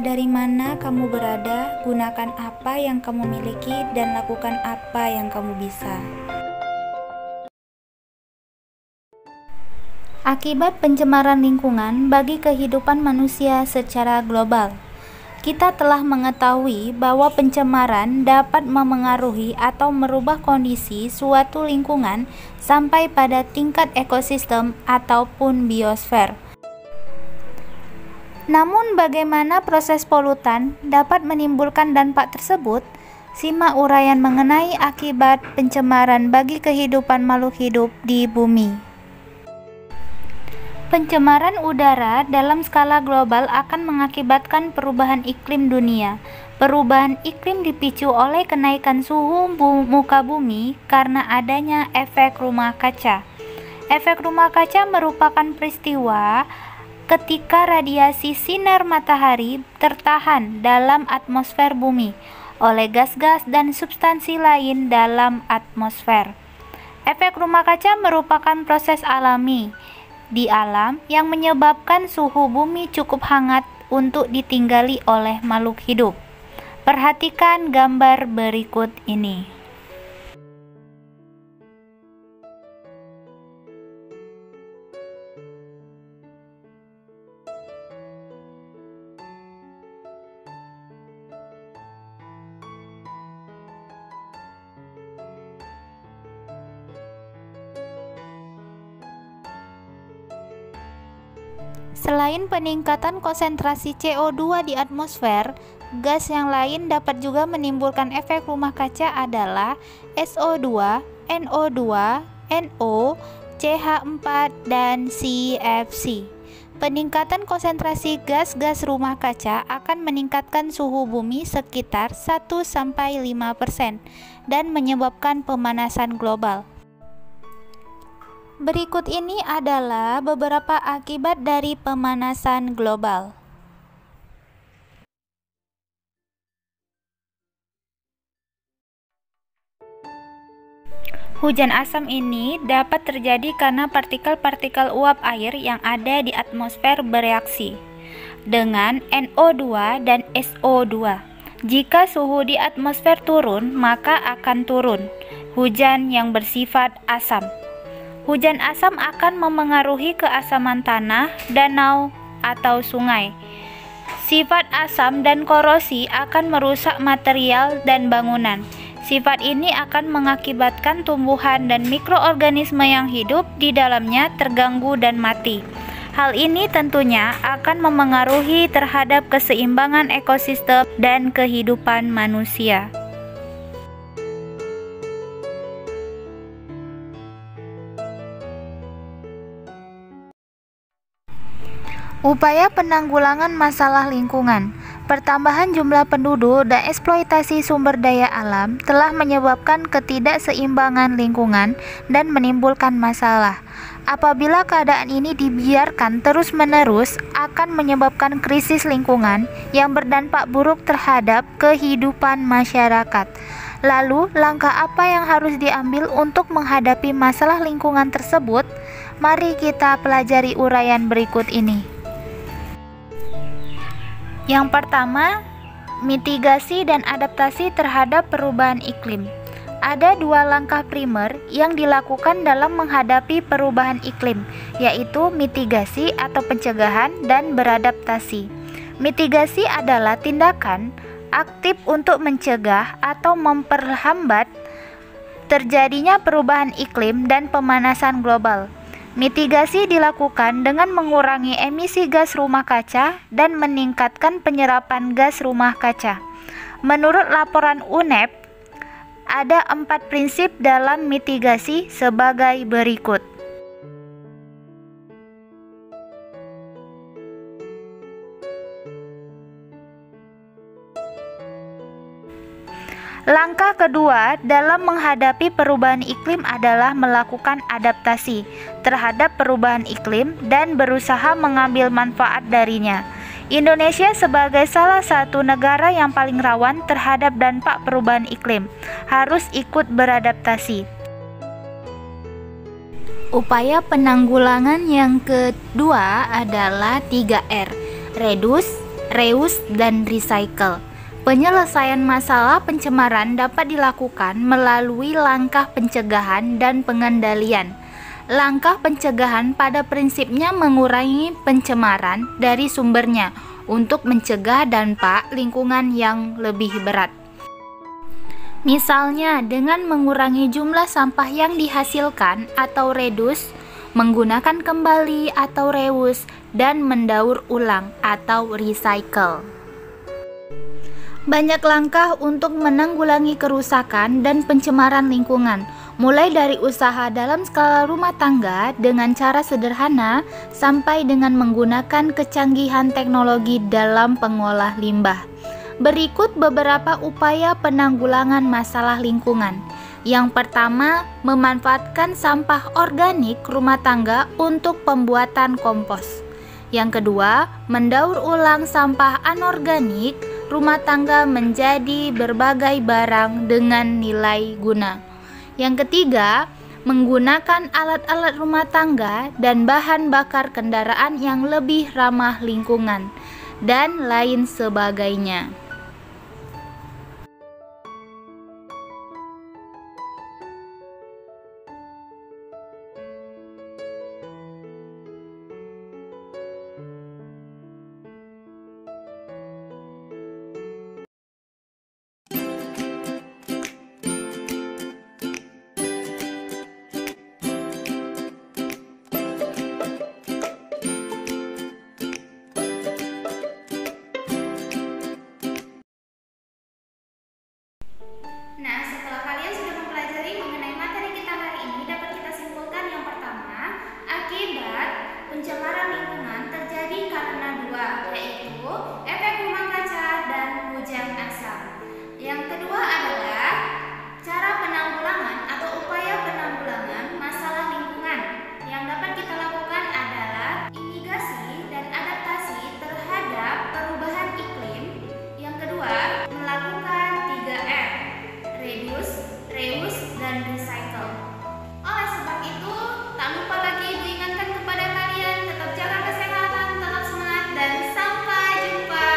dari mana kamu berada, gunakan apa yang kamu miliki, dan lakukan apa yang kamu bisa. Akibat pencemaran lingkungan bagi kehidupan manusia secara global. Kita telah mengetahui bahwa pencemaran dapat memengaruhi atau merubah kondisi suatu lingkungan sampai pada tingkat ekosistem ataupun biosfer. Namun bagaimana proses polutan dapat menimbulkan dampak tersebut? Simak uraian mengenai akibat pencemaran bagi kehidupan makhluk hidup di bumi. Pencemaran udara dalam skala global akan mengakibatkan perubahan iklim dunia. Perubahan iklim dipicu oleh kenaikan suhu muka bumi karena adanya efek rumah kaca. Efek rumah kaca merupakan peristiwa ketika radiasi sinar matahari tertahan dalam atmosfer bumi oleh gas-gas dan substansi lain dalam atmosfer. Efek rumah kaca merupakan proses alami di alam yang menyebabkan suhu bumi cukup hangat untuk ditinggali oleh makhluk hidup. Perhatikan gambar berikut ini. Selain peningkatan konsentrasi CO2 di atmosfer, gas yang lain dapat juga menimbulkan efek rumah kaca adalah SO2, NO2, NO, CH4, dan CFC. Peningkatan konsentrasi gas-gas rumah kaca akan meningkatkan suhu bumi sekitar 1-5% dan menyebabkan pemanasan global. Berikut ini adalah beberapa akibat dari pemanasan global. Hujan asam ini dapat terjadi karena partikel-partikel uap air yang ada di atmosfer bereaksi dengan NO2 dan SO2. Jika suhu di atmosfer turun, maka akan turun hujan yang bersifat asam. Hujan asam akan memengaruhi keasaman tanah, danau, atau sungai. Sifat asam dan korosi akan merusak material dan bangunan. Sifat ini akan mengakibatkan tumbuhan dan mikroorganisme yang hidup di dalamnya terganggu dan mati. Hal ini tentunya akan memengaruhi terhadap keseimbangan ekosistem dan kehidupan manusia. Upaya penanggulangan masalah lingkungan. Pertambahan jumlah penduduk dan eksploitasi sumber daya alam telah menyebabkan ketidakseimbangan lingkungan dan menimbulkan masalah. Apabila keadaan ini dibiarkan terus-menerus, akan menyebabkan krisis lingkungan yang berdampak buruk terhadap kehidupan masyarakat. Lalu, langkah apa yang harus diambil untuk menghadapi masalah lingkungan tersebut? Mari kita pelajari uraian berikut ini. Yang pertama, mitigasi dan adaptasi terhadap perubahan iklim. Ada dua langkah primer yang dilakukan dalam menghadapi perubahan iklim, yaitu mitigasi atau pencegahan dan beradaptasi. Mitigasi adalah tindakan aktif untuk mencegah atau memperlambat terjadinya perubahan iklim dan pemanasan global. Mitigasi dilakukan dengan mengurangi emisi gas rumah kaca dan meningkatkan penyerapan gas rumah kaca. Menurut laporan UNEP, ada 4 prinsip dalam mitigasi sebagai berikut. Langkah kedua dalam menghadapi perubahan iklim adalah melakukan adaptasi terhadap perubahan iklim dan berusaha mengambil manfaat darinya. Indonesia sebagai salah satu negara yang paling rawan terhadap dampak perubahan iklim harus ikut beradaptasi. Upaya penanggulangan yang kedua adalah 3R: reduce, reuse, dan recycle. Penyelesaian masalah pencemaran dapat dilakukan melalui langkah pencegahan dan pengendalian. Langkah pencegahan pada prinsipnya mengurangi pencemaran dari sumbernya untuk mencegah dampak lingkungan yang lebih berat. Misalnya dengan mengurangi jumlah sampah yang dihasilkan atau reduce, menggunakan kembali atau reuse, dan mendaur ulang atau recycle. Banyak langkah untuk menanggulangi kerusakan dan pencemaran lingkungan, mulai dari usaha dalam skala rumah tangga dengan cara sederhana sampai dengan menggunakan kecanggihan teknologi dalam pengolah limbah. Berikut beberapa upaya penanggulangan masalah lingkungan. Yang pertama, memanfaatkan sampah organik rumah tangga untuk pembuatan kompos. Yang kedua, mendaur ulang sampah anorganik rumah tangga menjadi berbagai barang dengan nilai guna. Yang ketiga, menggunakan alat-alat rumah tangga dan bahan bakar kendaraan yang lebih ramah lingkungan, dan lain sebagainya. Nah, setelah kalian sudah mempelajari mengenai materi kita hari ini, dapat kita simpulkan yang pertama, akibat pencemaran lingkungan terjadi karena dua, yaitu efek rumah kaca dan hujan asam. Yang kedua adalah cara penanggulangan atau upaya penanggulangan masalah lingkungan. Yang dapat kita lakukan adalah mitigasi dan adaptasi terhadap perubahan iklim. Yang kedua, melakukan 3R: reduce, reuse, dan recycle. Oleh sebab itu, tak lupa lagi diingatkan kepada kalian tetap jaga kesehatan, tetap semangat, dan sampai jumpa.